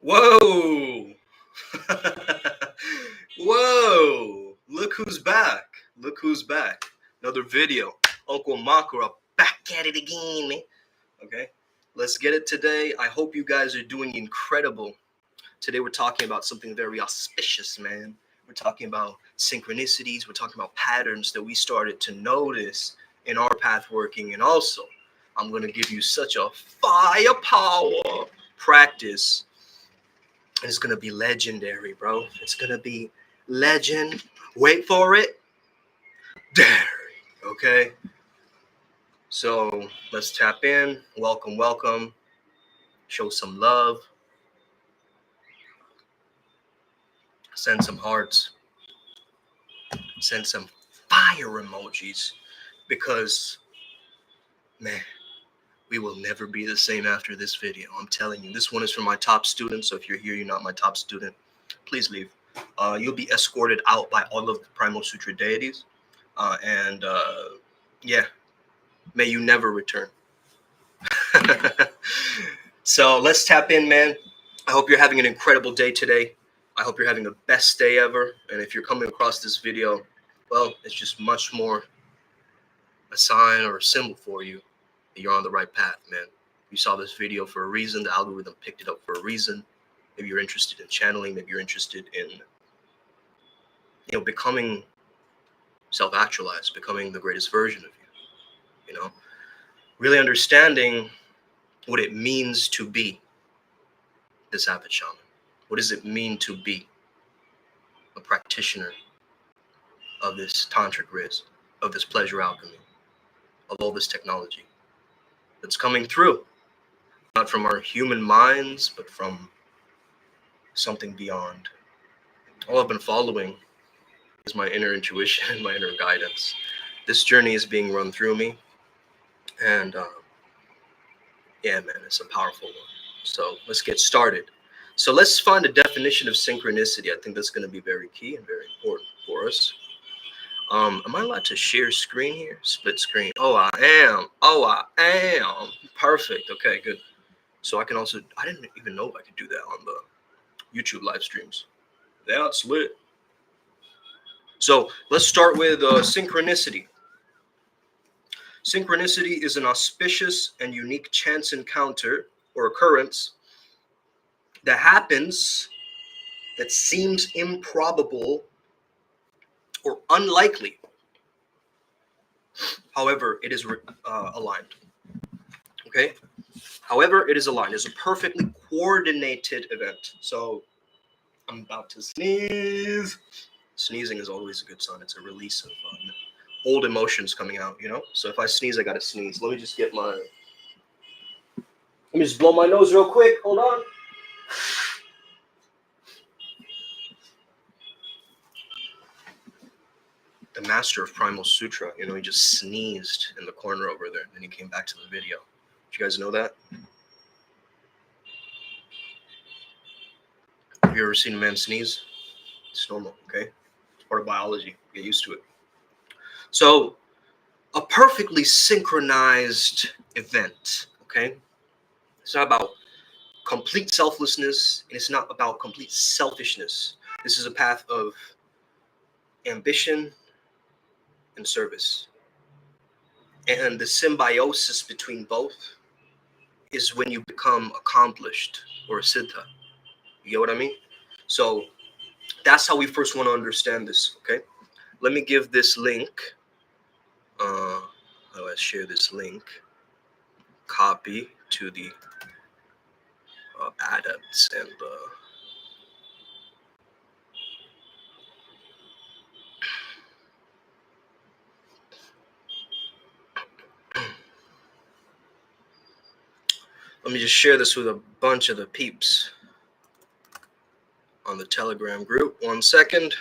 Whoa! Whoa! Look who's back. Look who's back. Another video. Uncle Makara back at it again, man. Okay, let's get it today. I hope you guys are doing incredible. Today we're talking about something very auspicious, man. We're talking about synchronicities. We're talking about patterns that we started to notice in our path working. And also, I'm going to give you such a firepower practice. It's going to be legendary, bro. It's going to be legend. Wait for it. Dairy. Okay? So let's tap in. Welcome, welcome. Show some love. Send some hearts. Send some fire emojis. Because, man, we will never be the same after this video. I'm telling you. This one is for my top students. So if you're here, you're not my top student, please leave. You'll be escorted out by all of the Primal Sutra deities. Yeah, may you never return. So let's tap in, man. I hope you're having an incredible day today. I hope you're having the best day ever. And if you're coming across this video, well, it's just much more a sign or a symbol for you that you're on the right path, man. You saw this video for a reason. The algorithm picked it up for a reason. Maybe you're interested in channeling. Maybe you're interested in, becoming self-actualized, becoming the greatest version of you, really understanding what it means to be this avid shaman. What does it mean to be a practitioner of this tantric riz, of this pleasure alchemy, of all this technology that's coming through, not from our human minds, but from something beyond. All I've been following is my inner intuition and my inner guidance. This journey is being run through me, and yeah, man, it's a powerful one. So let's get started. So let's find a definition of synchronicity. I think that's going to be very key and very important for us. Am I allowed to share screen here? Split screen. Oh, I am. Oh, I am. Perfect. Okay, good. So I can also, I didn't even know I could do that on the YouTube live streams. That's lit. So let's start with synchronicity. Synchronicity is an auspicious and unique chance encounter or occurrence that happens that seems improbable or unlikely. However, it is aligned. Okay? However, it is aligned. It's a perfectly coordinated event. So I'm about to sneeze. Sneezing is always a good sign. It's a release of old emotions coming out, So if I sneeze, I gotta sneeze. Let me just blow my nose real quick. Hold on. The master of Primal Sutra, he just sneezed in the corner over there. Then he came back to the video. Did you guys know that? Have you ever seen a man sneeze? It's normal, okay? It's part of biology. Get used to it. So, a perfectly synchronized event, okay? It's not about complete selflessness, and it's not about complete selfishness. This is a path of ambition and service. And the symbiosis between both is when you become accomplished or a siddha. You get what I mean? So that's how we first want to understand this, okay? Let me give this link. How do I share this link? Copy to the adepts and let me just share this with a bunch of the peeps on the Telegram group. 1 second.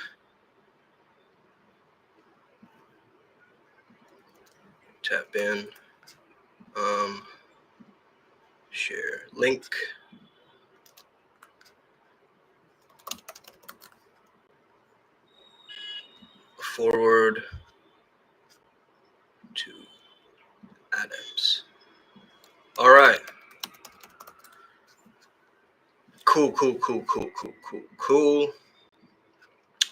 Tap in. Share link. Forward to adepts. All right. Cool.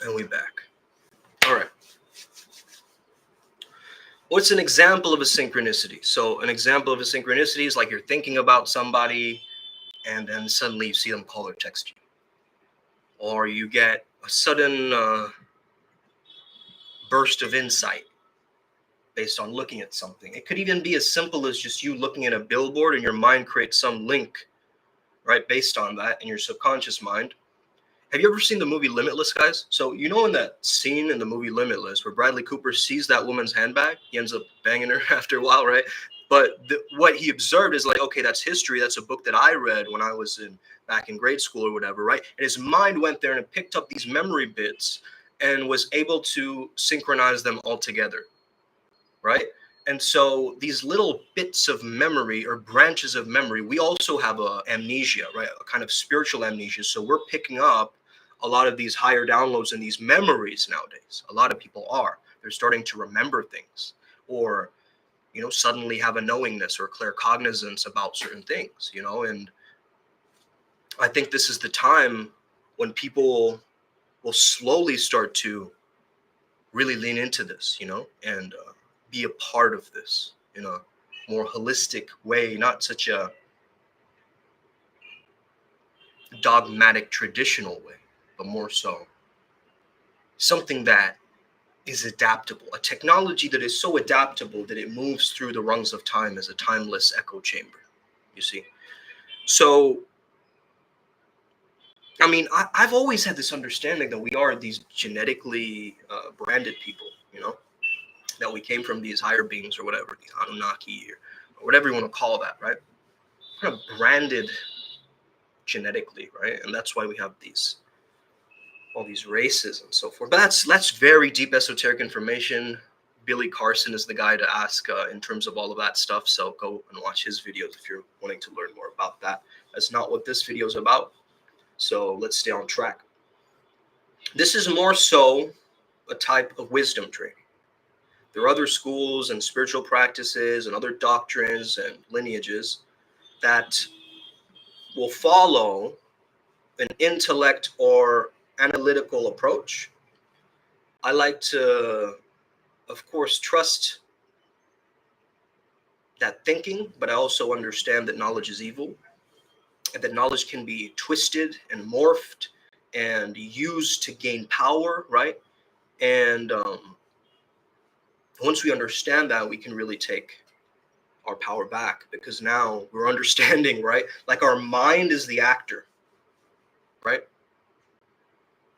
And we back. All right. What's an example of a synchronicity? So an example of a synchronicity is like you're thinking about somebody and then suddenly you see them call or text you. Or you get a sudden burst of insight based on looking at something. It could even be as simple as just you looking at a billboard and your mind creates some link, right, based on that in your subconscious mind. Have you ever seen the movie Limitless, guys? So you know in that scene in the movie Limitless where Bradley Cooper sees that woman's handbag, he ends up banging her after a while, right? But what he observed is like, okay, that's history. That's a book that I read when I was back in grade school or whatever, right? And his mind went there and picked up these memory bits and was able to synchronize them all together, right? And so these little bits of memory or branches of memory, we also have a amnesia, right? A kind of spiritual amnesia. So we're picking up a lot of these higher downloads and these memories nowadays. A lot of people are. They're starting to remember things or, you know, suddenly have a knowingness or claircognizance about certain things, you know. And I think this is the time when people will slowly start to really lean into this, you know, and be a part of this in a more holistic way, not such a dogmatic traditional way, but more so something that is adaptable, a technology that is so adaptable that it moves through the rungs of time as a timeless echo chamber, you see. So I mean, I've always had this understanding that we are these genetically branded people, you know, that we came from these higher beings or whatever, these Anunnaki or whatever you want to call that, right? Kind of branded genetically, right? And that's why we have these all these races and so forth. But that's very deep esoteric information. Billy Carson is the guy to ask in terms of all of that stuff. So go and watch his videos if you're wanting to learn more about that. That's not what this video is about. So let's stay on track. This is more so a type of wisdom training. There are other schools and spiritual practices and other doctrines and lineages that will follow an intellect or analytical approach. I like to, of course, trust that thinking, but I also understand that knowledge is evil and that knowledge can be twisted and morphed and used to gain power, right? And once we understand that, we can really take our power back because now we're understanding, right? Like our mind is the actor, right?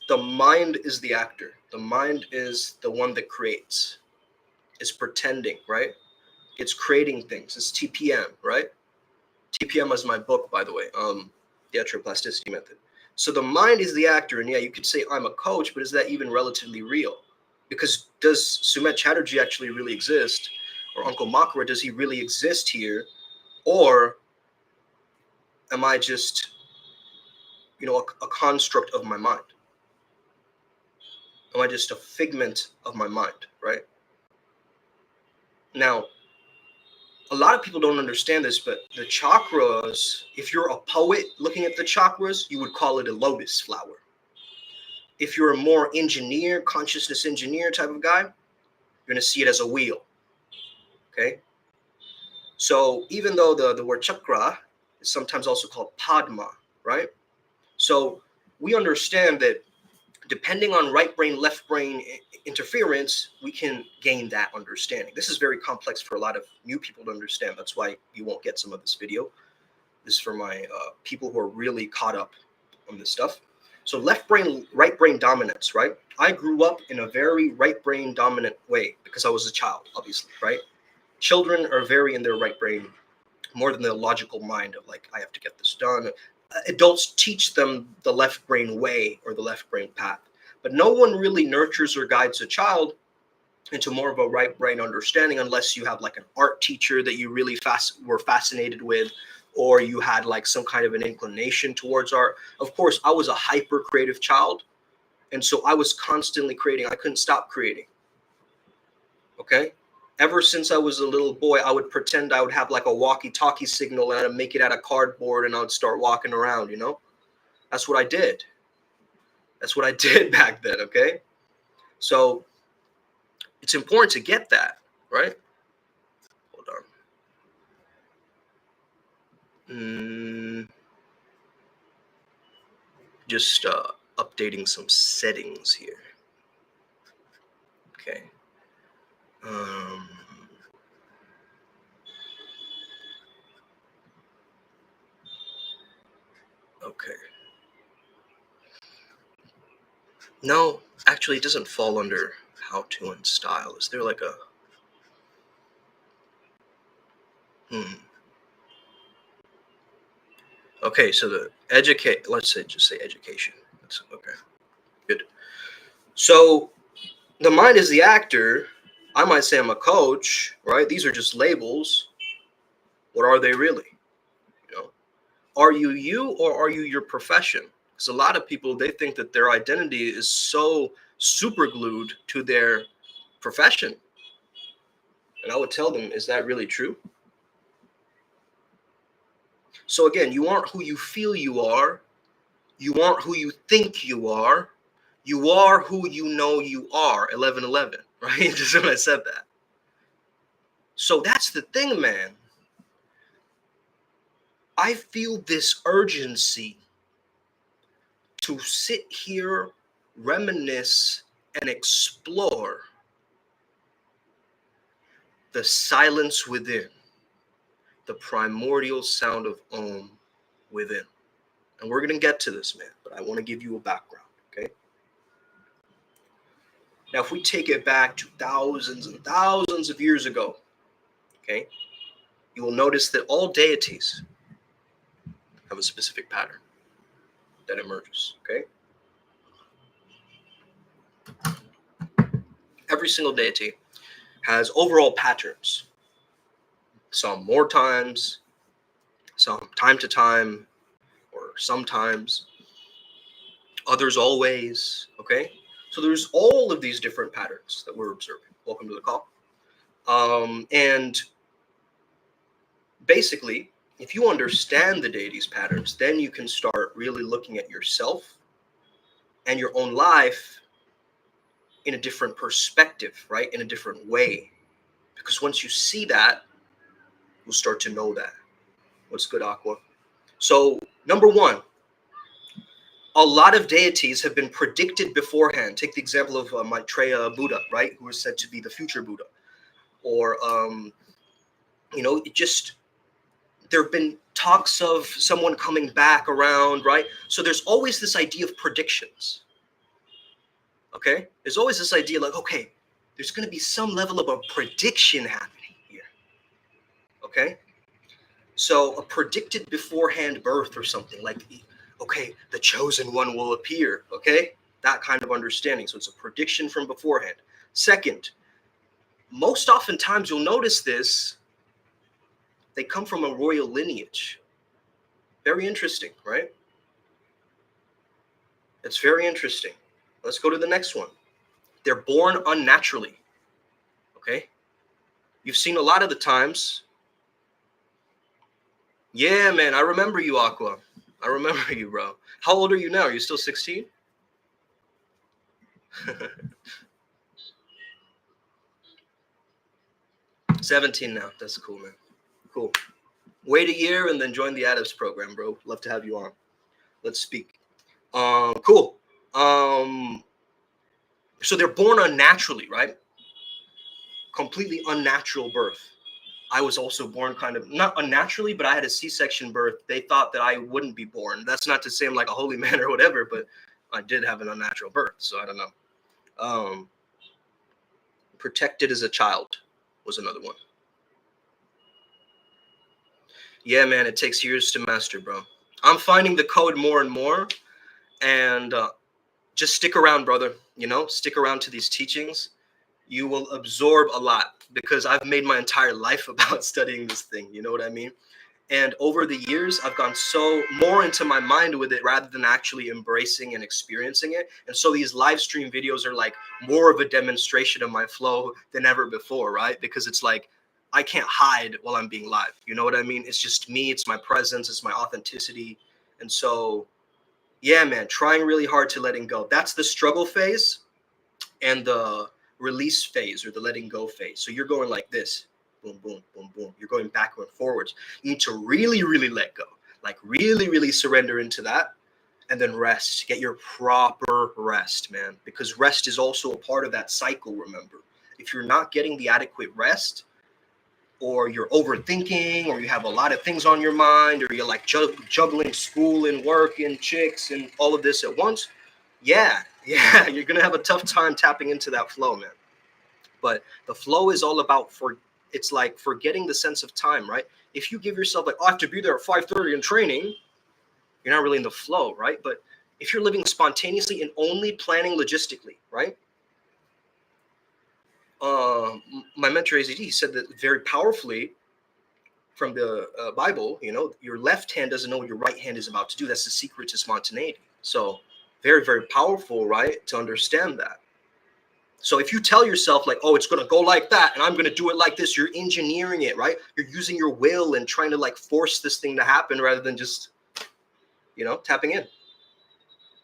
The mind is the actor. The mind is the one that creates. It's pretending, right? It's creating things. It's TPM, right? TPM is my book, by the way, the Etroplasticity Method. So the mind is the actor, and yeah, you could say I'm a coach, but is that even relatively real? Because does Sumet Chatterjee actually really exist? Or Uncle Makara, does he really exist here? Or am I just, you know, a construct of my mind? Am I just a figment of my mind, right? Now, a lot of people don't understand this, but the chakras, if you're a poet looking at the chakras, you would call it a lotus flower. If you're a more engineer, consciousness engineer type of guy, you're going to see it as a wheel. Okay? So even though the word chakra is sometimes also called padma, right? So we understand that depending on right brain, left brain interference, we can gain that understanding. This is very complex for a lot of new people to understand. That's why you won't get some of this video. This is for my people who are really caught up on this stuff. So left brain, right brain dominance, right? I grew up in a very right brain dominant way because I was a child, obviously, right? Children are very in their right brain more than the logical mind of like, I have to get this done. Adults teach them the left brain way or the left brain path, but no one really nurtures or guides a child into more of a right brain understanding unless you have like an art teacher that you really were fascinated with, or you had like some kind of an inclination towards art. Of course, I was a hyper creative child, and so I was constantly creating. I couldn't stop creating. Okay. Ever since I was a little boy, I would pretend I would have like a walkie-talkie signal and I'd make it out of cardboard and I would start walking around, you know? That's what I did. That's what I did back then, okay? So it's important to get that, right? Hold on. Just updating some settings here. Okay. Okay. No, actually, it doesn't fall under how to and style. Is there like a... Okay, so the let's say, just say education. That's okay. Good. So the mind is the actor. I might say I'm a coach, right? These are just labels. What are they really? You know, are you you or are you your profession? Because a lot of people, they think that their identity is so super glued to their profession. And I would tell them, is that really true? So again, you aren't who you feel you are. You aren't who you think you are. You are who you know you are. 11:11, right? Just when I said that. So that's the thing, man. I feel this urgency to sit here, reminisce, and explore the silence within, the primordial sound of Om within. And we're going to get to this, man, but I want to give you a background, okay? Now, if we take it back to thousands and thousands of years ago, okay, you will notice that all deities have a specific pattern that emerges, okay? Every single deity has overall patterns. Some more times, some time to time, or sometimes, others always, okay? So there's all of these different patterns that we're observing. Welcome to the call. And basically, if you understand the deity's patterns, then you can start really looking at yourself and your own life in a different perspective, right? In a different way. Because once you see that, you'll start to know that. What's good, Aqua? So, number one, a lot of deities have been predicted beforehand. Take the example of Maitreya Buddha, right? Who is said to be the future Buddha. Or, it just, there have been talks of someone coming back around, right? So there's always this idea of predictions. Okay? There's always this idea like, okay, there's going to be some level of a prediction happening here. Okay? So a predicted beforehand birth or something like, okay, the chosen one will appear. Okay? That kind of understanding. So it's a prediction from beforehand. Second, most oftentimes you'll notice this, they come from a royal lineage. Very interesting, right? It's very interesting. Let's go to the next one. They're born unnaturally. Okay? You've seen a lot of the times. Yeah, man, I remember you, Aqua. I remember you, bro. How old are you now? Are you still 16? 17 now. That's cool, man. Cool. Wait a year and then join the ADAPS program, bro. Love to have you on. Let's speak. Cool. So they're born unnaturally, right? Completely unnatural birth. I was also born kind of, not unnaturally, but I had a C-section birth. They thought that I wouldn't be born. That's not to say I'm like a holy man or whatever, but I did have an unnatural birth, so I don't know. Protected as a child was another one. Yeah, man, it takes years to master, bro. I'm finding the code more and more, and just stick around, brother. Stick around to these teachings. You will absorb a lot because I've made my entire life about studying this thing. You know what I mean? And over the years, I've gone so more into my mind with it rather than actually embracing and experiencing it. And so these live stream videos are like more of a demonstration of my flow than ever before, right? Because it's like, I can't hide while I'm being live. You know what I mean? It's just me. It's my presence. It's my authenticity. And so Yeah, man, trying really hard to letting go. That's the struggle phase and the release phase, or the letting go phase. So you're going like this, boom, boom, boom, boom. You're going backward and forwards. You need to really, really let go, like really, really surrender into that, and then rest. Get your proper rest, man, because rest is also a part of that cycle. Remember, if you're not getting the adequate rest, or you're overthinking, or you have a lot of things on your mind, or you're like juggling school and work and chicks and all of this at once, yeah, you're gonna have a tough time tapping into that flow, man. But the flow is all about it's like forgetting the sense of time, right? If you give yourself like, oh, I have to be there at 5:30 in training, you're not really in the flow, right? But if you're living spontaneously and only planning logistically, right? My mentor AZD, he said that very powerfully from the Bible. Your left hand doesn't know what your right hand is about to do. That's the secret to spontaneity. So very, very powerful, right? To understand that. So if you tell yourself like, oh, it's going to go like that, and I'm going to do it like this, you're engineering it, right? You're using your will and trying to like force this thing to happen rather than just, tapping in.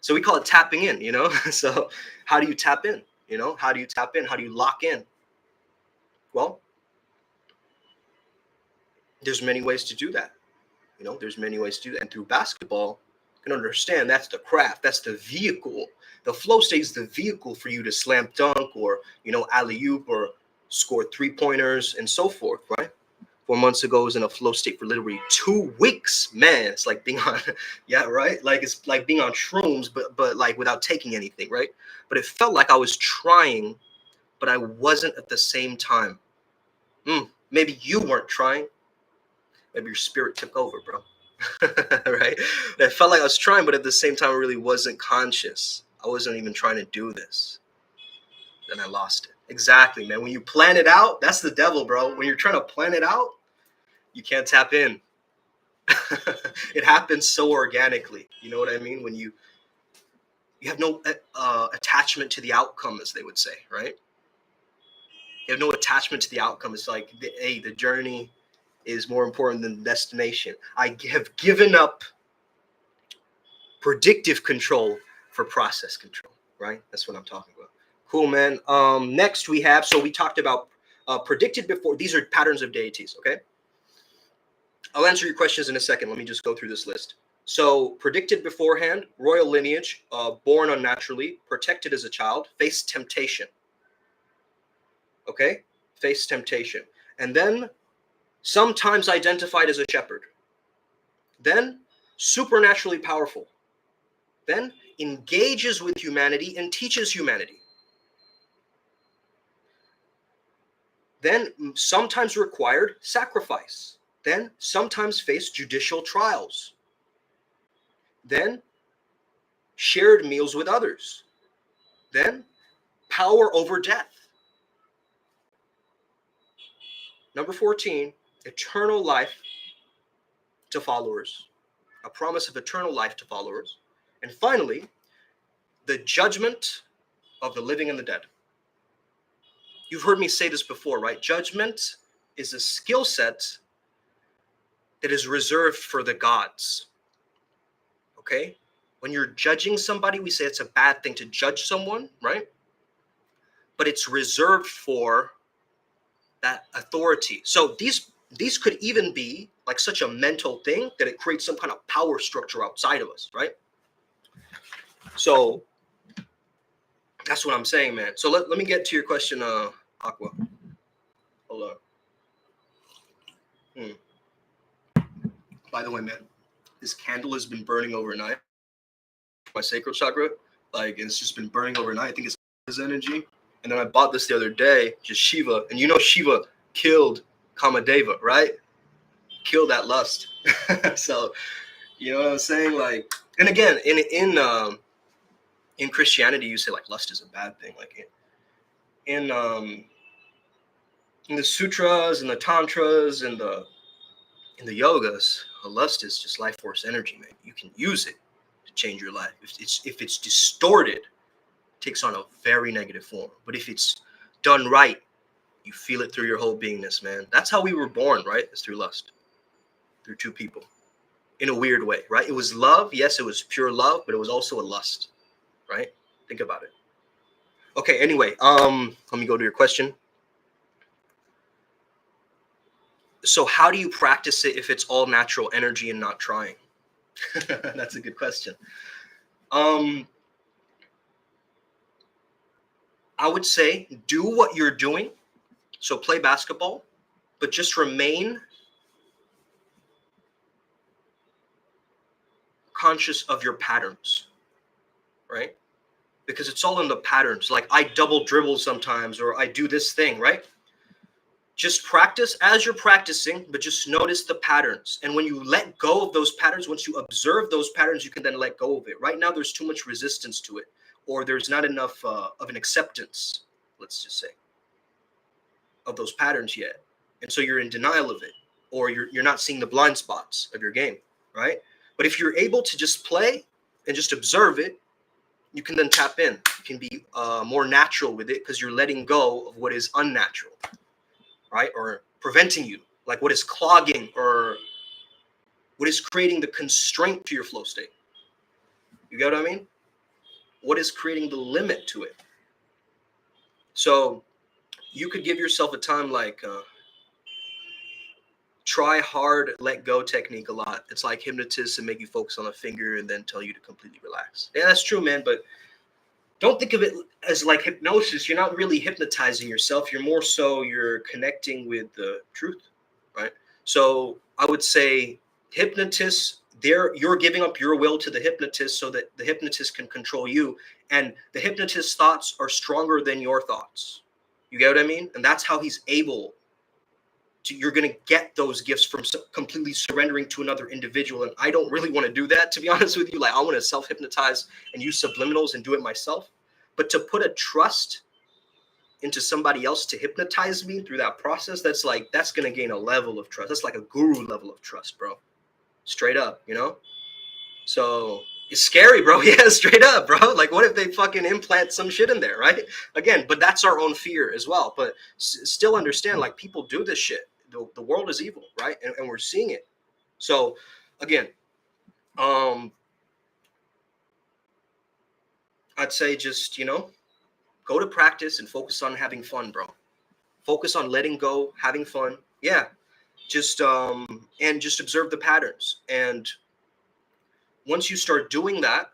So we call it tapping in. So how do you tap in? How do you tap in? How do you lock in? Well, there's many ways to do that. There's many ways to do that. And through basketball, you can understand that's the craft, that's the vehicle. The flow state is the vehicle for you to slam dunk, or, alley-oop, or score 3-pointers and so forth, right? 4 months ago, I was in a flow state for literally 2 weeks. Man, it's like being on, yeah, right? Like it's like being on shrooms, but like without taking anything, right? But it felt like I was trying, but I wasn't at the same time. Maybe you weren't trying. Maybe your spirit took over, bro. Right? And I felt like I was trying, but at the same time, I really wasn't conscious. I wasn't even trying to do this. Then I lost it. Exactly, man. When you plan it out, that's the devil, bro. When you're trying to plan it out, you can't tap in. It happens so organically. You know what I mean? When you have no attachment to the outcome, as they would say, right? You have no attachment to the outcome. It's like, hey, the journey is more important than the destination. I have given up predictive control for process control, right? That's what I'm talking about. Cool, man. Next we have, so we talked about predicted before. These are patterns of deities, okay? I'll answer your questions in a second. Let me just go through this list. So predicted beforehand, royal lineage, born unnaturally, protected as a child, faced temptation. Okay? Faced temptation. And then sometimes identified as a shepherd. Then supernaturally powerful. Then engages with humanity and teaches humanity. Then sometimes required sacrifice. Then sometimes faced judicial trials. Then shared meals with others. Then power over death. Number 14, eternal life to followers. A promise of eternal life to followers. And finally, the judgment of the living and the dead. You've heard me say this before, right? Judgment is a skill set that is reserved for the gods. Okay? When you're judging somebody, we say it's a bad thing to judge someone, right? But it's reserved for that authority. So these could even be like such a mental thing that it creates some kind of power structure outside of us, right? So that's what I'm saying, man. So let me get to your question, Aqua. Hold on. By the way, man, this candle has been burning overnight. My sacral chakra, like it's just been burning overnight. I think it's his energy. And then I bought this the other day, just Shiva, and Shiva killed Kamadeva, right? Killed that lust. So you know what I'm saying? Like, and again, in Christianity, you say like lust is a bad thing. Like in the sutras and the tantras and in the yogas, lust is just life force energy, man. You can use it to change your life. If it's distorted, it takes on a very negative form. But if it's done right, you feel it through your whole beingness, man. That's how we were born, right? It's through lust, through two people. in a weird way, right? It was love. Yes, it was pure love, but it was also a lust, right? Think about it. Okay, anyway, let me go to your question. So how do you practice it if it's all natural energy and not trying? That's a good question. I would say do what you're doing. So play basketball, but just remain conscious of your patterns, right? Because it's all in the patterns. Like I double dribble sometimes, or I do this thing, right? Just practice as you're practicing, but just notice the patterns. And when you let go of those patterns, once you observe those patterns, you can then let go of it. Right now, there's too much resistance to it, or there's not enough of an acceptance, let's just say, of those patterns yet. And so you're in denial of it, or you're not seeing the blind spots of your game, right? But if you're able to just play and just observe it, you can then tap in. You can be more natural with it because you're letting go of what is unnatural, right? Or preventing you, like what is clogging or what is creating the constraint to your flow state. You get what I mean? What is creating the limit to it? So you could give yourself a time like try hard, let go technique a lot. It's like hypnotists and make you focus on a finger and then tell you to completely relax. Yeah, that's true, man. But don't think of it as like hypnosis. You're not really hypnotizing yourself. You're connecting with the truth, right? So I would say hypnotists, you're giving up your will to the hypnotist so that the hypnotist can control you. And the hypnotist's thoughts are stronger than your thoughts. You get what I mean? And that's how he's able to, you're going to get those gifts from completely surrendering to another individual. And I don't really want to do that, to be honest with you. Like I want to self-hypnotize and use subliminals and do it myself. But to put a trust into somebody else to hypnotize me through that process, that's going to gain a level of trust. That's like a guru level of trust, bro. Straight up, you know? So it's scary, bro. Yeah, straight up, bro. Like what if they fucking implant some shit in there, right? Again, but that's our own fear as well. But still understand, like people do this shit. The world is evil, right? And we're seeing it. So again, I'd say just, go to practice and focus on having fun, bro. Focus on letting go, having fun. Yeah. Just and just observe the patterns. And once you start doing that,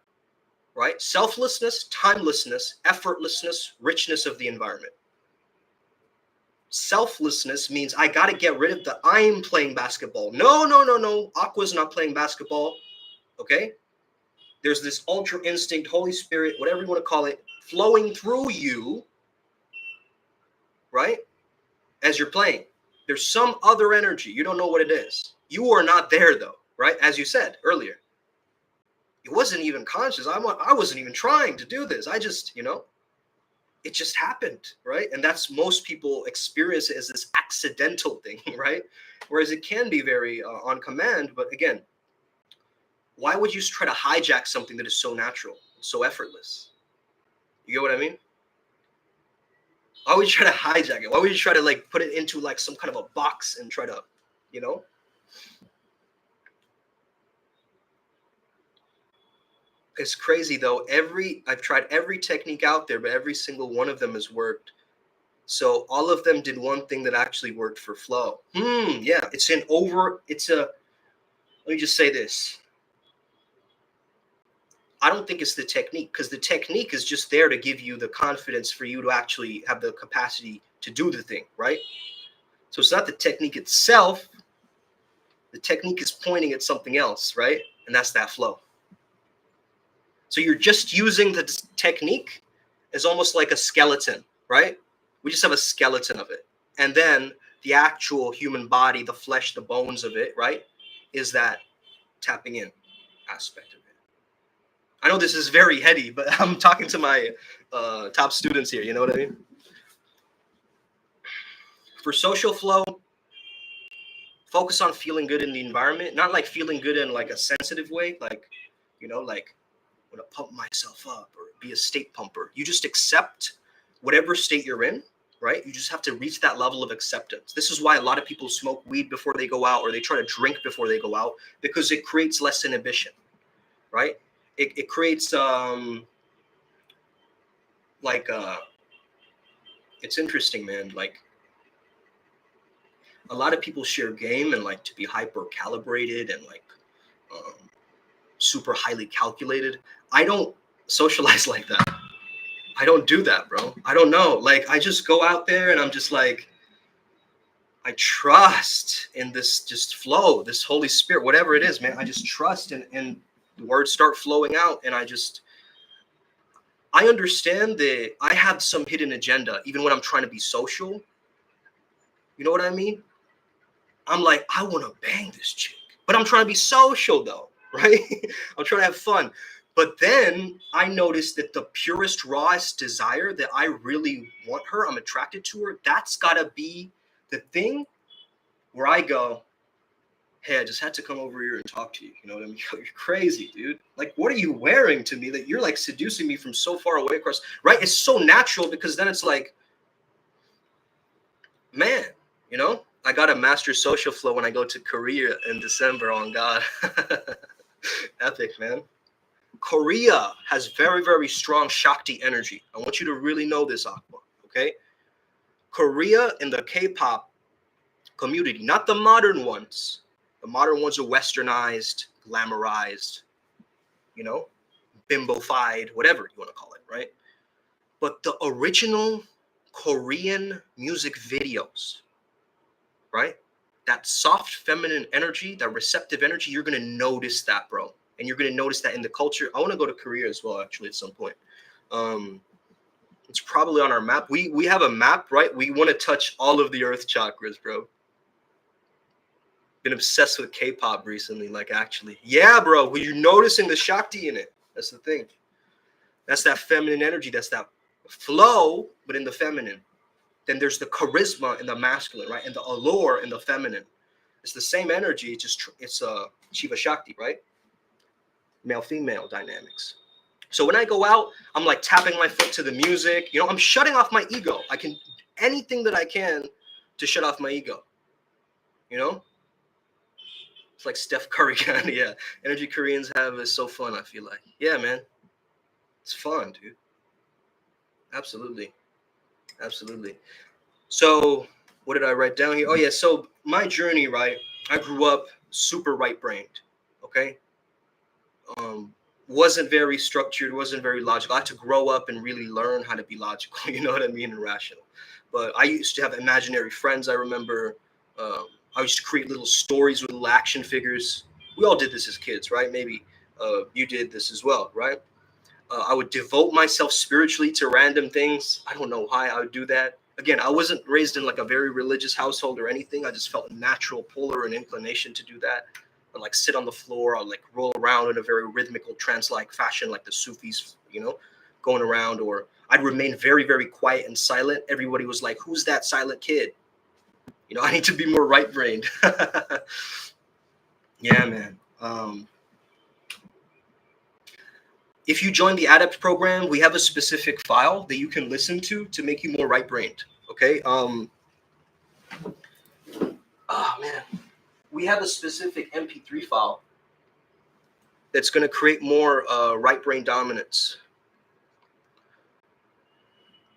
right? Selflessness, timelessness, effortlessness, richness of the environment. Selflessness means I got to get rid of the I'm playing basketball. No. Aqua's not playing basketball. Okay? There's this ultra instinct, Holy Spirit, whatever you want to call it, flowing through you, right? As you're playing. There's some other energy. You don't know what it is. You are not there, though, right? As you said earlier. It wasn't even conscious. I wasn't even trying to do this. I just, it just happened, right? And that's most people experience it as this accidental thing, right? Whereas it can be very on command. But again, why would you try to hijack something that is so natural, so effortless? You get what I mean? Why would you try to hijack it? Why would you try to like put it into like some kind of a box and try to, It's crazy though. I've tried every technique out there, but every single one of them has worked. So all of them did one thing that actually worked for flow. Yeah, let me just say this. I don't think it's the technique, because the technique is just there to give you the confidence for you to actually have the capacity to do the thing, right? So it's not the technique itself. The technique is pointing at something else, right? And that's that flow. So you're just using the technique as almost like a skeleton, right? We just have a skeleton of it. And then the actual human body, the flesh, the bones of it, right, is that tapping in aspect of it. I know this is very heady, but I'm talking to my top students here. You know what I mean? For social flow, focus on feeling good in the environment, not like feeling good in like a sensitive way, like, like I'm gonna pump myself up or be a state pumper. You just accept whatever state you're in, right? You just have to reach that level of acceptance. This is why a lot of people smoke weed before they go out, or they try to drink before they go out, because it creates less inhibition, right? It creates like it's interesting, man. Like a lot of people share game and like to be hyper calibrated and like um, super highly calculated. I don't socialize like that. I don't do that, bro. I don't know. Like I just go out there and I'm just like, I trust in this just flow, this Holy Spirit, whatever it is, man. I just trust and the words start flowing out. And I understand that I have some hidden agenda, even when I'm trying to be social. You know what I mean? I'm like, I want to bang this chick, but I'm trying to be social though, right? I'm trying to have fun. But then I noticed that the purest, rawest desire that I really want her, I'm attracted to her, that's got to be the thing where I go, hey, I just had to come over here and talk to you. You know what I mean? You're crazy, dude. Like, what are you wearing to me that you're like seducing me from so far away across, right? It's so natural because then it's like, man, you know, I got a master social flow when I go to Korea in December on God. Epic, man. Korea has very, very strong Shakti energy. I want you to really know this, Aqua, okay? Korea in the K-pop community, not the modern ones. The modern ones are westernized, glamorized, you know, bimbofied, whatever you want to call it, right? But the original Korean music videos, right? That soft feminine energy, that receptive energy, you're going to notice that, bro. And you're going to notice that in the culture. I want to go to Korea as well, actually, at some point. It's probably on our map. We have a map, right? We want to touch all of the earth chakras, bro. Been obsessed with K-pop recently, like actually. Yeah, bro. Well, you're noticing the Shakti in it. That's the thing. That's that feminine energy. That's that flow, but in the feminine. Then there's the charisma in the masculine, right? And the allure in the feminine. It's the same energy. It's Shiva Shakti, right? Male-female dynamics. So when I go out, I'm like tapping my foot to the music. You know, I'm shutting off my ego. I can anything that I can to shut off my ego. You know? It's like Steph Curry kind of, yeah. Energy Koreans have is so fun, I feel like. Yeah, man. It's fun, dude. Absolutely. Absolutely. So what did I write down here? Oh, yeah. So my journey, right? I grew up super right-brained, okay? Wasn't very structured, wasn't very logical. I had to grow up and really learn how to be logical, you know what I mean, and rational. But I used to have imaginary friends. I remember I used to create little stories with little action figures. We all did this as kids, right? Maybe you did this as well, right? I would devote myself spiritually to random things. I don't know why I would do that. Again, I wasn't raised in like a very religious household or anything. I just felt a natural pull or an inclination to do that. I'd like sit on the floor, I'd like roll around in a very rhythmical trance-like fashion, like the Sufis, you know, going around, or I'd remain very, very quiet and silent. Everybody was like, who's that silent kid? You know, I need to be more right-brained. Yeah, man. If you join the Adept program, we have a specific file that you can listen to make you more right-brained, okay? Oh, man. We have a specific MP3 file that's going to create more right brain dominance.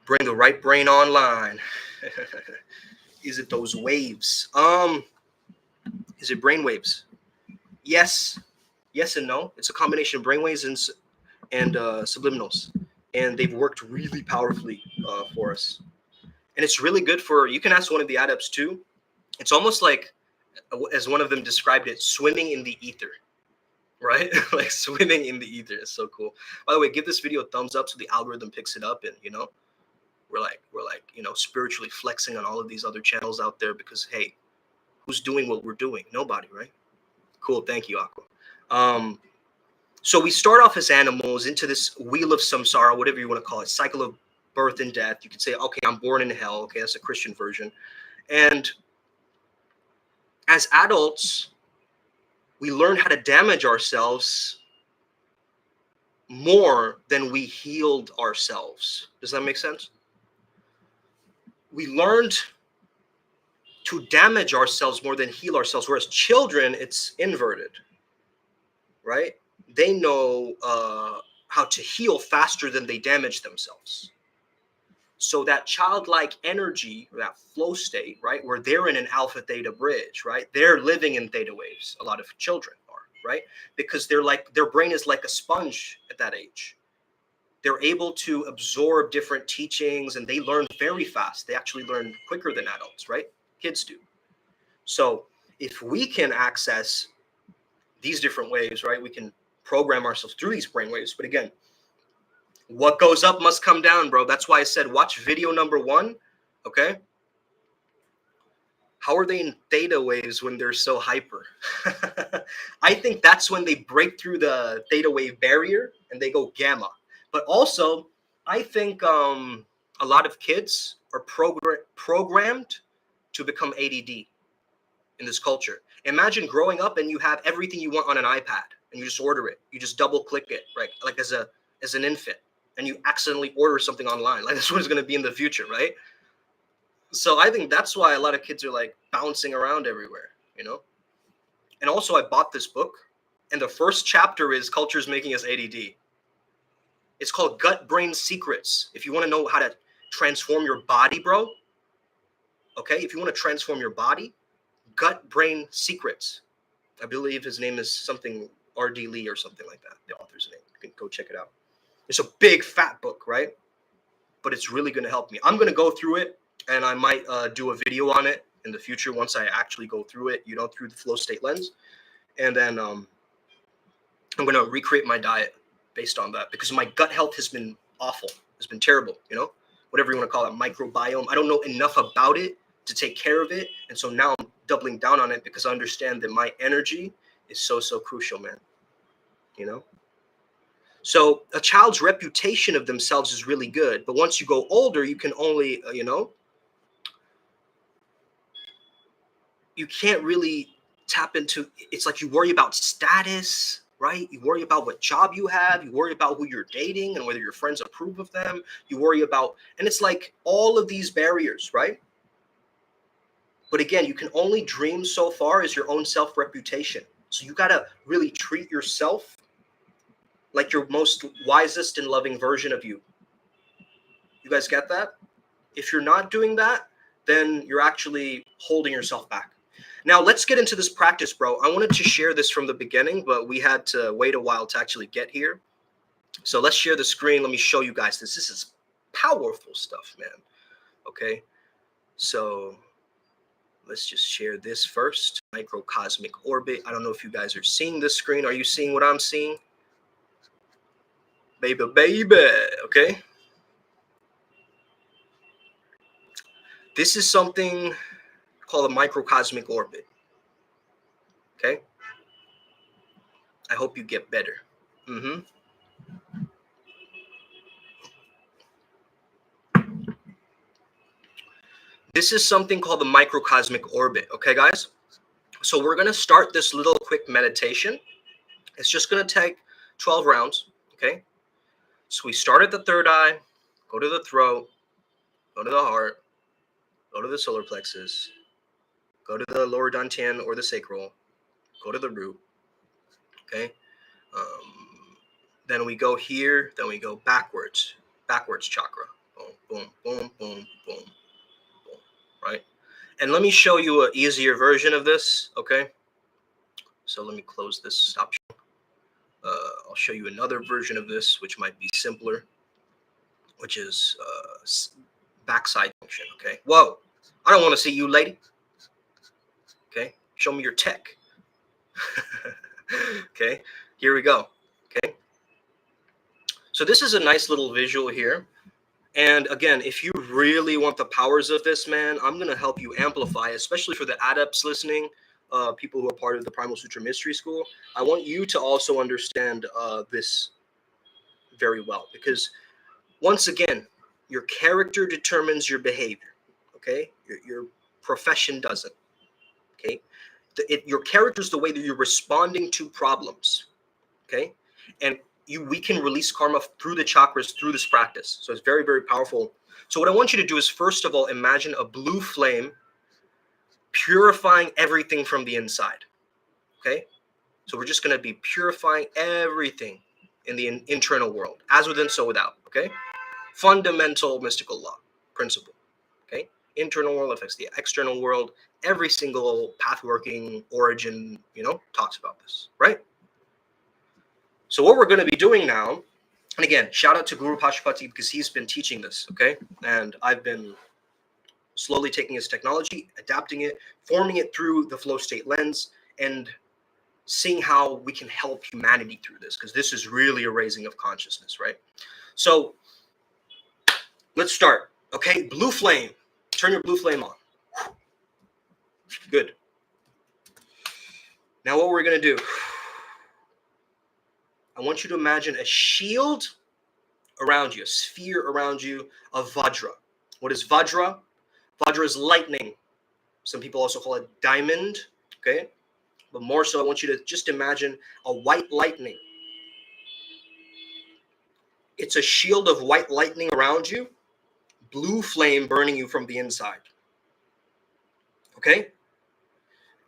Bring the right brain online. Is it those waves? Is it brain waves? Yes and no. It's a combination of brain waves and subliminals, and they've worked really powerfully for us. And it's really good for, you can ask one of the adepts too. It's almost like, as one of them described it, swimming in the ether. Right? Like swimming in the ether. It's so cool. By the way, give this video a thumbs up so the algorithm picks it up, and you know, we're like, you know, spiritually flexing on all of these other channels out there, because hey, who's doing what we're doing? Nobody, right? Cool. Thank you, Aqua. So we start off as animals into this wheel of samsara, whatever you want to call it, cycle of birth and death. You could say, okay, I'm born in hell. Okay, that's a Christian version. And as adults, we learn how to damage ourselves more than we healed ourselves. Does that make sense? we learned to damage ourselves more than heal ourselves. Whereas children, it's inverted, right? They know how to heal faster than they damage themselves. So that childlike energy, or that flow state, right, where they're in an alpha theta bridge, right? They're living in theta waves. A lot of children are, right? Because they're like, their brain is like a sponge at that age. They're able to absorb different teachings and they learn very fast. They actually learn quicker than adults, right? Kids do. So if we can access these different waves, right, we can program ourselves through these brain waves. But again, what goes up must come down, bro. That's why I said watch video number 1, okay? How are they in theta waves when they're so hyper? I think that's when they break through the theta wave barrier and they go gamma. But also, I think a lot of kids are programmed to become ADD in this culture. Imagine growing up and you have everything you want on an iPad and you just order it. You just double click it, right? Like as an infant, and you accidentally order something online. Like that's what it's going to be in the future, right? So I think that's why a lot of kids are like bouncing around everywhere, you know? And also I bought this book and the first chapter is Culture's Making Us ADD. It's called Gut Brain Secrets. If you want to know how to transform your body, bro, okay? If you want to transform your body, Gut Brain Secrets. I believe his name is something R.D. Lee or something like that, the author's name. You can go check it out. It's a big fat book, right? But it's really going to help me. I'm going to go through it and I might do a video on it in the future once I actually go through it, you know, through the flow state lens. And then I'm going to recreate my diet based on that because my gut health has been awful. It's been terrible, you know, whatever you want to call it, microbiome. I don't know enough about it to take care of it. And so now I'm doubling down on it because I understand that my energy is so crucial, man, you know? So a child's reputation of themselves is really good. But once you go older, you can only, you know, you can't really tap into, it's like you worry about status, right? You worry about what job you have. You worry about who you're dating and whether your friends approve of them. You worry about, and it's like all of these barriers, right? But again, you can only dream so far as your own self-reputation. So you got to really treat yourself like your most wisest and loving version of you. You guys get that? If you're not doing that, then you're actually holding yourself back. Now, let's get into this practice, bro. I wanted to share this from the beginning, but we had to wait a while to actually get here. So let's share the screen. Let me show you guys this. This is powerful stuff, man. Okay. So let's just share this first. Microcosmic orbit. I don't know if you guys are seeing this screen. Are you seeing what I'm seeing? Baby, baby. Okay. This is something called a microcosmic orbit. Okay. I hope you get better. This is something called the microcosmic orbit. Okay, guys? So we're going to start this little quick meditation. It's just going to take 12 rounds. Okay. So we start at the third eye, go to the throat, go to the heart, go to the solar plexus, go to the lower dantian or the sacral, go to the root. Okay. Then we go here, then we go backwards chakra. Boom, boom, boom, boom, boom, boom. Right. And let me show you an easier version of this. Okay. So let me close this stop. I'll show you another version of this, which might be simpler, which is backside function. Okay. Whoa. I don't want to see you, lady. Okay. Show me your tech. Okay. Here we go. Okay. So this is a nice little visual here. And again, if you really want the powers of this, man, I'm going to help you amplify, especially for the adepts listening, people who are part of the Primal Sutra Mystery School. I want you to also understand this very well, because once again, your character determines your behavior. Okay. Your profession doesn't. Okay. Your character is the way that you're responding to problems. Okay. And we can release karma through the chakras through this practice. So it's very, very powerful. So what I want you to do is, first of all, imagine a blue flame purifying everything from the inside. Okay? So we're just going to be purifying everything in the internal world, as within, so without. Okay? Fundamental mystical law, principle. Okay? Internal world affects the external world. Every single path working origin, talks about this, right? So what we're going to be doing now, and again, shout out to Guru Pashupati because he's been teaching this, okay? And I've been slowly taking his technology, adapting it, forming it through the flow state lens, and seeing how we can help humanity through this, because this is really a raising of consciousness, right? So let's start, okay? Blue flame. Turn your blue flame on. Good. Now what we're going to do, I want you to imagine a shield around you, a sphere around you of Vajra. What is Vajra? Vajra is lightning. Some people also call it diamond, okay? But more so, I want you to just imagine a white lightning. It's a shield of white lightning around you, blue flame burning you from the inside. Okay?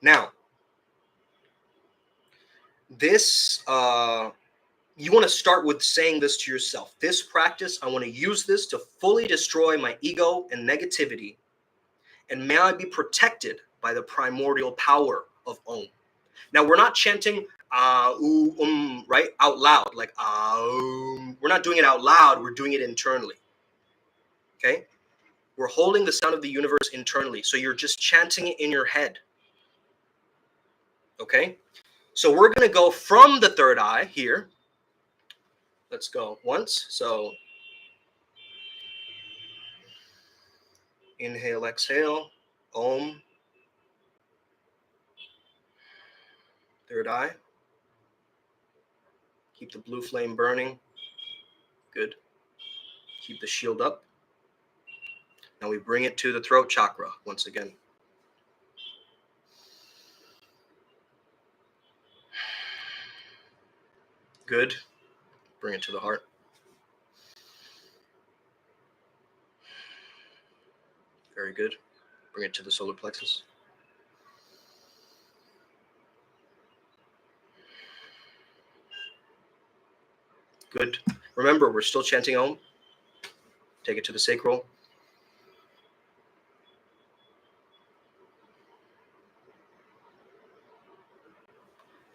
Now, this, you want to start with saying this to yourself. This practice, I want to use this to fully destroy my ego and negativity. And may I be protected by the primordial power of Om. Now, we're not chanting right, out loud, like we're not doing it out loud, we're doing it internally. Okay? We're holding the sound of the universe internally, so you're just chanting it in your head. Okay? So we're going to go from the third eye here. Let's go once. So inhale, exhale, Om. Third eye. Keep the blue flame burning. Good. Keep the shield up. Now we bring it to the throat chakra once again. Good. Bring it to the heart. Very good. Bring it to the solar plexus. Good. Remember, we're still chanting Om. Take it to the sacral.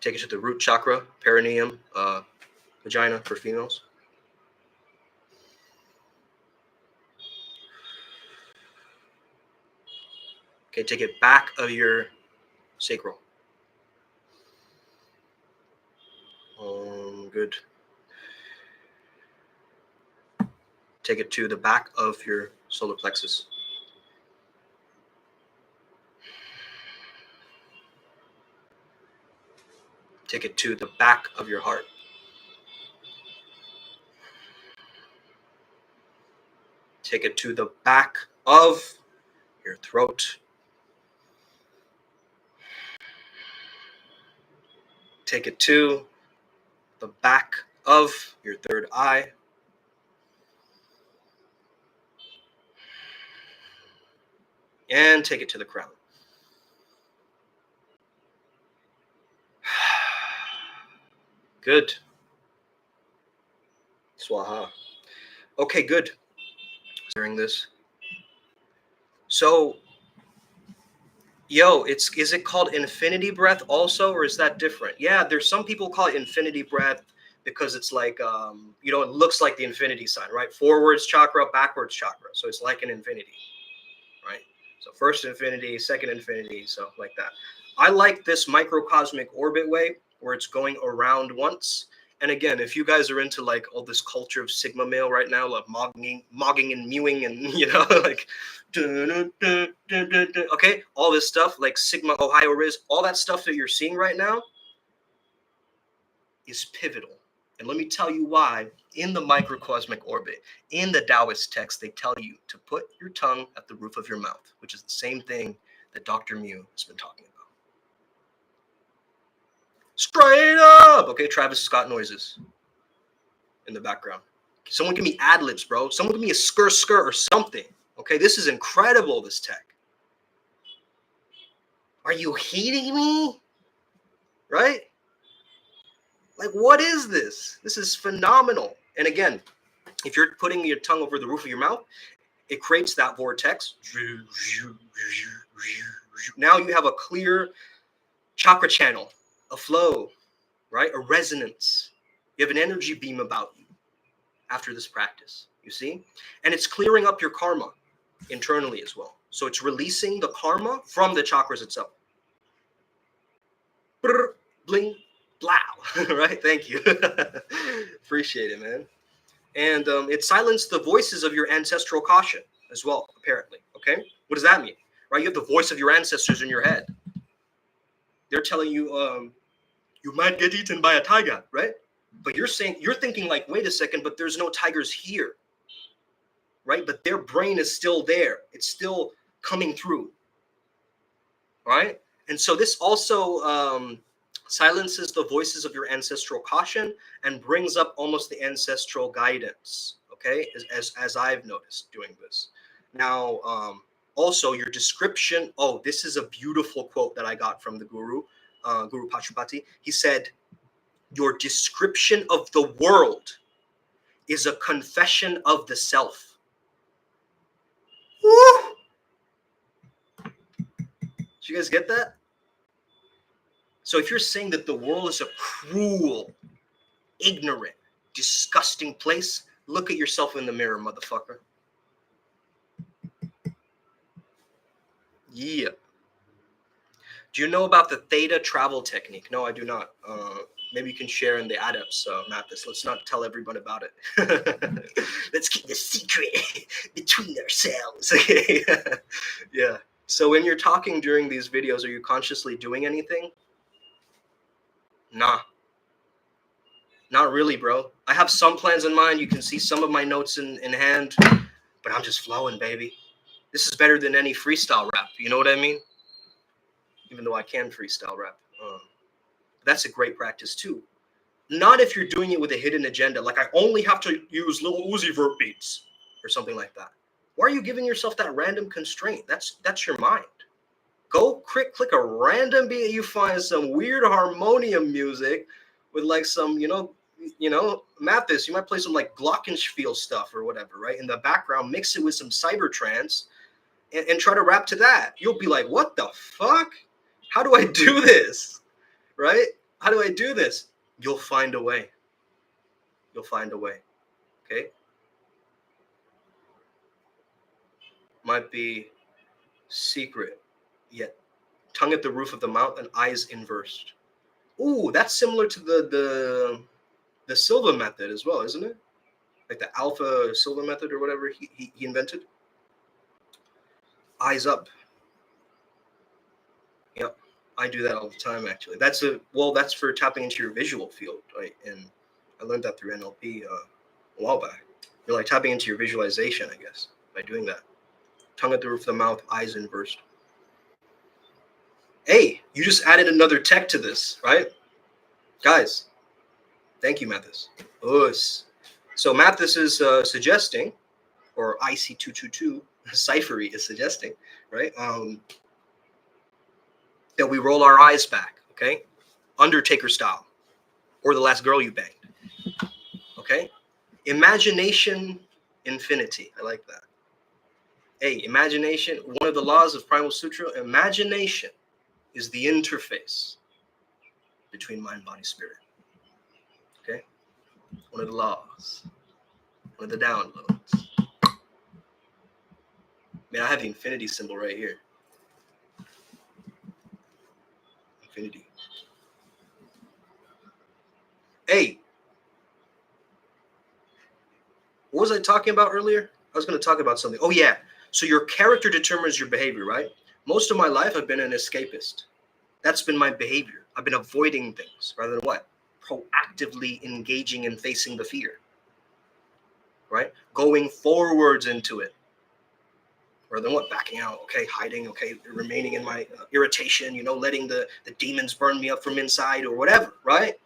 Take it to the root chakra, perineum, vagina for females. Okay, take it back of your sacral. Good. Take it to the back of your solar plexus. Take it to the back of your heart. Take it to the back of your throat. Take it to the back of your third eye. And take it to the crown. Good. Swaha. Okay, good. During this. So, is it called infinity breath also, or is that different? Yeah, there's some people call it infinity breath because it's like, it looks like the infinity sign, right? Forwards chakra, backwards chakra. So it's like an infinity, right? So first infinity, second infinity, so like that. I like this microcosmic orbit way where it's going around once. And again, if you guys are into like all this culture of Sigma male right now, like mogging and mewing and, like, okay, all this stuff like Sigma, Ohio Riz, all that stuff that you're seeing right now is pivotal. And let me tell you why. In the microcosmic orbit, in the Taoist text, they tell you to put your tongue at the roof of your mouth, which is the same thing that Dr. Mew has been talking about. Straight up! Okay, Travis Scott noises. in the background. Someone give me ad-libs, bro. Someone give me a skr or something. Okay, this is incredible, this tech. Are you hating me? Right? Like, what is this? This is phenomenal. And again, if you're putting your tongue over the roof of your mouth, it creates that vortex. Now you have a clear chakra channel, a flow, right? A resonance. You have an energy beam about you after this practice, you see? And it's clearing up your karma internally as well. So it's releasing the karma from the chakras itself. Brr, bling, blow, right? Thank you. Appreciate it, man. And it silenced the voices of your ancestral caution as well, apparently. Okay, what does that mean? Right, you have the voice of your ancestors in your head. They're telling you, you might get eaten by a tiger, right? But you're thinking like, wait a second, but there's no tigers here, right? But their brain is still there; it's still coming through, right? And so this also silences the voices of your ancestral caution and brings up almost the ancestral guidance. Okay, as I've noticed doing this. Now, also your description. Oh, this is a beautiful quote that I got from the Guru, Guru Pachupati. He said, "Your description of the world is a confession of the self." Woo! Did you guys get that? So if you're saying that the world is a cruel, ignorant, disgusting place, look at yourself in the mirror, motherfucker. Yeah. Do you know about the theta travel technique? No, I do not. Maybe you can share in the adepts, Mathis. Let's not tell everyone about it. Let's keep the secret between ourselves. Okay. Yeah. So when you're talking during these videos, are you consciously doing anything? Nah. Not really, bro. I have some plans in mind. You can see some of my notes in hand, but I'm just flowing, baby. This is better than any freestyle rap. You know what I mean? Even though I can freestyle rap. That's a great practice too. Not if you're doing it with a hidden agenda, like I only have to use Lil Uzi Vert beats or something like that. Why are you giving yourself that random constraint? That's your mind. Go click a random beat. You find some weird harmonium music with like some, Mathis, you might play some like glockenspiel stuff or whatever, right? In the background, mix it with some cyber trance and try to rap to that. You'll be like, what the fuck? How do I do this? Right? How do I do this? You'll find a way. You'll find a way. Okay? Might be secret, yet tongue at the roof of the mouth and eyes inversed. Ooh, that's similar to the Silva method as well, isn't it? Like the Alpha Silva method or whatever he invented. Eyes up. Yep, I do that all the time actually. That's for tapping into your visual field, right? And I learned that through NLP a while back. You're like tapping into your visualization, I guess, by doing that. Tongue at the roof of the mouth, eyes inversed. Hey, you just added another tech to this, right? Guys, thank you, Mathis. Us. So Mathis is suggesting, or IC222, Cyphery is suggesting, right? That we roll our eyes back, okay? Undertaker style, or the last girl you banged, okay? Imagination infinity. I like that. Hey, imagination, one of the laws of Primal Sutra, imagination is the interface between mind, body, spirit. Okay? One of the laws. One of the downloads. Man, I have the infinity symbol right here. Infinity. Hey, what was I talking about earlier? I was going to talk about something. Oh, yeah. So your character determines your behavior, right? Most of my life, I've been an escapist. That's been my behavior. I've been avoiding things rather than what? Proactively engaging and facing the fear, right? Going forwards into it. Rather than what? Backing out, okay, hiding, okay, remaining in my irritation, letting the demons burn me up from inside or whatever, right?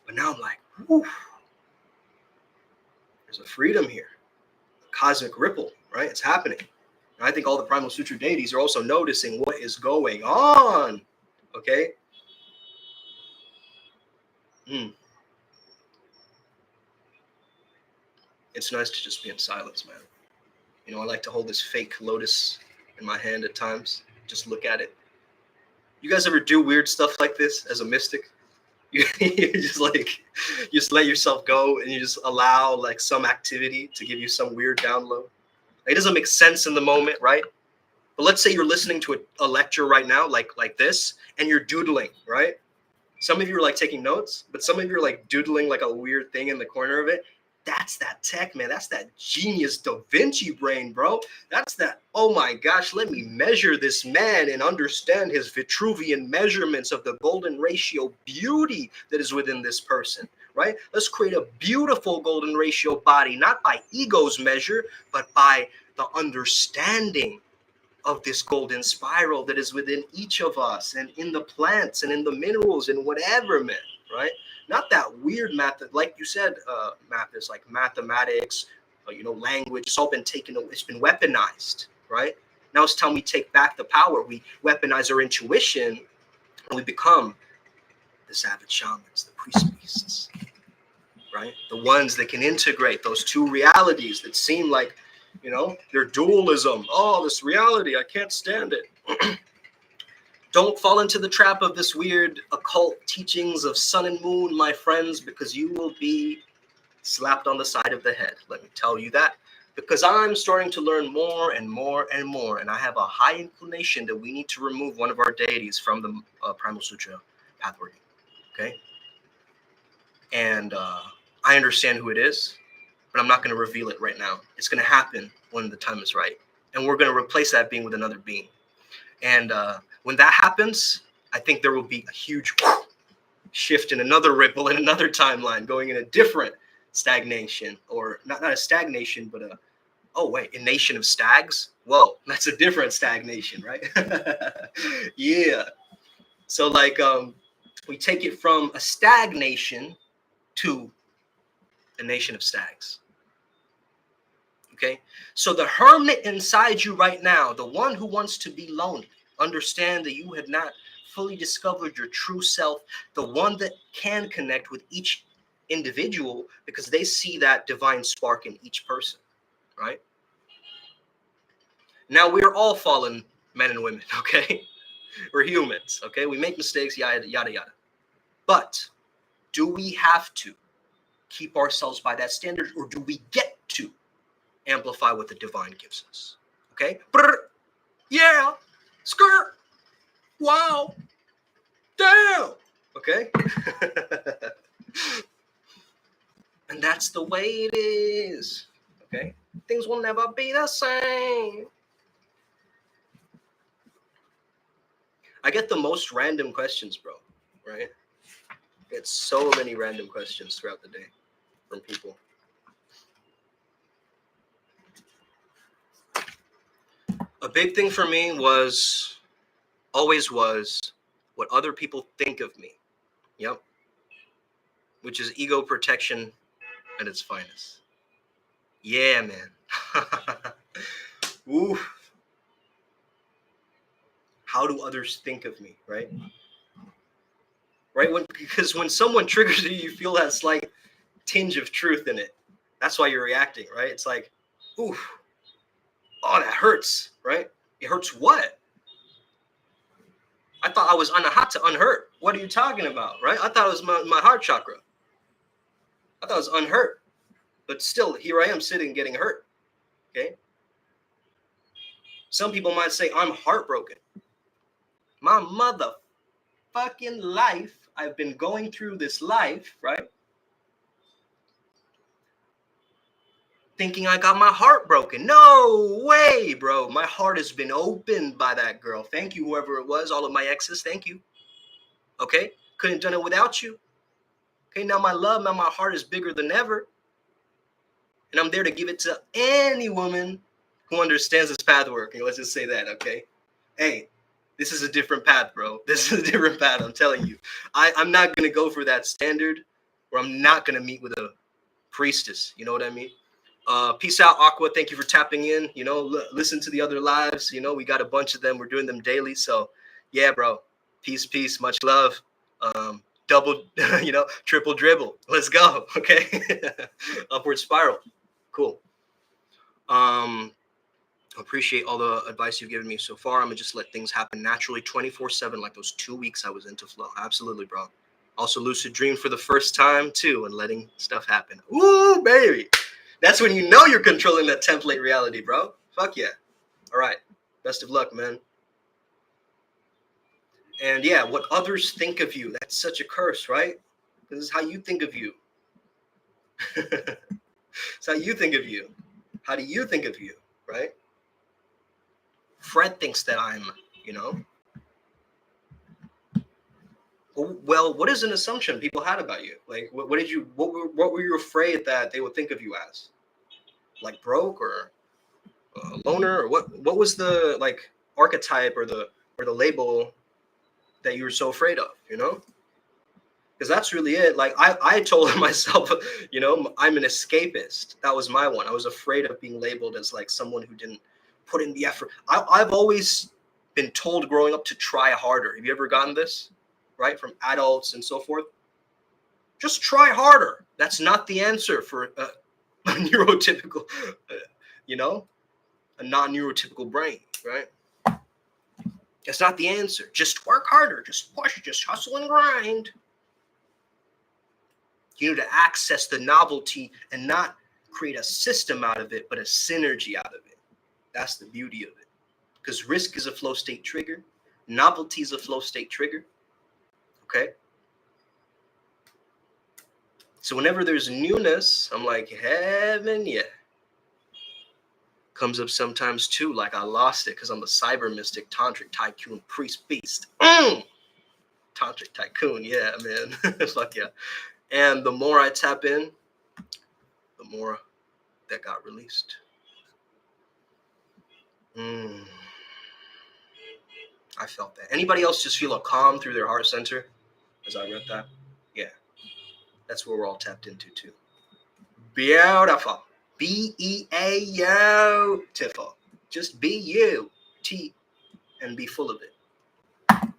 But now I'm like, whew, There's a freedom here, a cosmic ripple, right? It's happening. And I think all the Primal Sutra deities are also noticing what is going on, okay? It's nice to just be in silence, man. You know, I like to hold this fake lotus in my hand at times, just look at it. You guys ever do weird stuff like this as a mystic? You just like, you just let yourself go and you just allow like some activity to give you some weird download. It doesn't make sense in the moment, right? But let's say you're listening to a lecture right now, like this, and you're doodling, right? Some of you are like taking notes, but some of you are like doodling like a weird thing in the corner of it. That's that tech, man. That's that genius Da Vinci brain, bro. That's that, oh my gosh, let me measure this man and understand his Vitruvian measurements of the golden ratio beauty that is within this person, right? Let's create a beautiful golden ratio body, not by ego's measure, but by the understanding of this golden spiral that is within each of us and in the plants and in the minerals and whatever, man, right? Not that weird math, like you said, math is like mathematics, language. It's all been taken, it's been weaponized, right? Now it's time we take back the power. We weaponize our intuition and we become the savage shamans, the priest beasts, right? The ones that can integrate those two realities that seem like, they're dualism. Oh, this reality, I can't stand it. Don't fall into the trap of this weird occult teachings of sun and moon, my friends, because you will be slapped on the side of the head. Let me tell you that. Because I'm starting to learn more and more and more, and I have a high inclination that we need to remove one of our deities from the Primal Sutra pathway. Okay? And I understand who it is, but I'm not going to reveal it right now. It's going to happen when the time is right. And we're going to replace that being with another being. And when that happens, I think there will be a huge shift in another ripple in another timeline, going in a different stagnation, or not a stagnation, but a nation of stags. Whoa, that's a different stagnation, right? Yeah. So like we take it from a stagnation to a nation of stags. Okay, so the hermit inside you right now, the one who wants to be lonely, understand that you have not fully discovered your true self, the one that can connect with each individual because they see that divine spark in each person, right? Now, we're all fallen men and women, okay? We're humans, okay? We make mistakes, yada, yada, yada. But do we have to keep ourselves by that standard, or do we get to amplify what the divine gives us? Okay? Yeah, skirt, wow, damn, okay? And that's the way it is, okay? Things will never be the same. I get the most random questions, bro, right? I get so many random questions throughout the day from people. A big thing for me always was what other people think of me. Yep. Which is ego protection at its finest. Yeah, man. Ooh. How do others think of me, right? Right? Because when someone triggers you, you feel that slight tinge of truth in it. That's why you're reacting, right? It's like, ooh, oh, that hurts, right? It hurts what? I thought I was hot to unhurt. What are you talking about, right? I thought it was my heart chakra. I thought it was unhurt. But still, here I am sitting getting hurt, okay? Some people might say I'm heartbroken. My motherfucking life, I've been going through this life, right? Thinking I got my heart broken. No way, bro. My heart has been opened by that girl. Thank you, whoever it was, all of my exes, thank you. Okay? Couldn't have done it without you. Okay, now my heart is bigger than ever. And I'm there to give it to any woman who understands this path working. Let's just say that, okay? Hey, this is a different path, bro. This is a different path, I'm telling you. I'm not going to go for that standard, or I'm not going to meet with a priestess. You know what I mean? Peace out, Aqua. Thank you for tapping in. You know, listen to the other lives. You know, we got a bunch of them. We're doing them daily. So, yeah, bro. Peace, peace. Much love. Double, you know, triple dribble. Let's go. Okay. Upward spiral. Cool. Appreciate all the advice you've given me so far. I'm gonna just let things happen naturally 24/7, like those 2 weeks I was into flow. Absolutely, bro. Also lucid dream for the first time too, and letting stuff happen. Ooh, baby. That's when you know you're controlling that template reality, bro. Fuck yeah. All right. Best of luck, man. And yeah, what others think of you, that's such a curse, right? This is how you think of you. It's how you think of you. How do you think of you, right? Fred thinks that I'm, you know. Well, what is an assumption people had about you? Like, what did you, what were you afraid that they would think of you as? Like broke or a loner, or what was the like archetype or the label that you were so afraid of? You know, because that's really it. Like I told myself, you know, I'm an escapist. That was my one. I was afraid of being labeled as like someone who didn't put in the effort. I've always been told growing up to try harder. Have you ever gotten this, right, from adults and so forth? Just try harder. That's not the answer for a neurotypical, you know, a non-neurotypical brain, right? That's not the answer. Just work harder. Just push. Just hustle and grind. You need to access the novelty and not create a system out of it, but a synergy out of it. That's the beauty of it. Because risk is a flow state trigger. Novelty is a flow state trigger. Okay? So whenever there's newness, I'm like, heaven, yeah. Comes up sometimes too, like I lost it because I'm a cyber mystic, tantric tycoon, priest beast. Tantric tycoon, yeah, man. Fuck yeah. And the more I tap in, the more that got released. I felt that. Anybody else just feel a calm through their heart center as I read that? Yeah. That's where we're all tapped into too. Beautiful. Beautiful. Just be you. T and be full of it.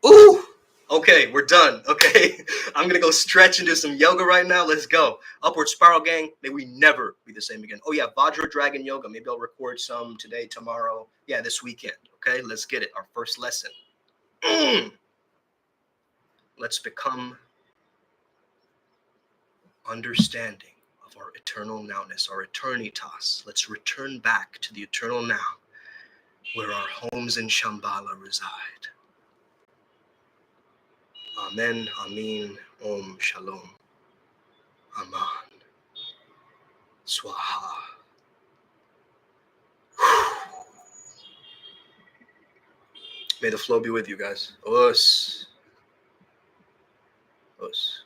Ooh! Okay, we're done. Okay. I'm going to go stretch and do some yoga right now. Let's go. Upward Spiral Gang. May we never be the same again. Oh, yeah. Vajra Dragon Yoga. Maybe I'll record some today, tomorrow. Yeah, this weekend. Okay, let's get it. Our first lesson. Let's become understanding of our eternal nowness, our eternitas. Let's return back to the eternal now, where our homes in Shambhala reside. Amen, Amin, Om, Shalom, Aman, Swaha. May the flow be with you guys. Us. Us.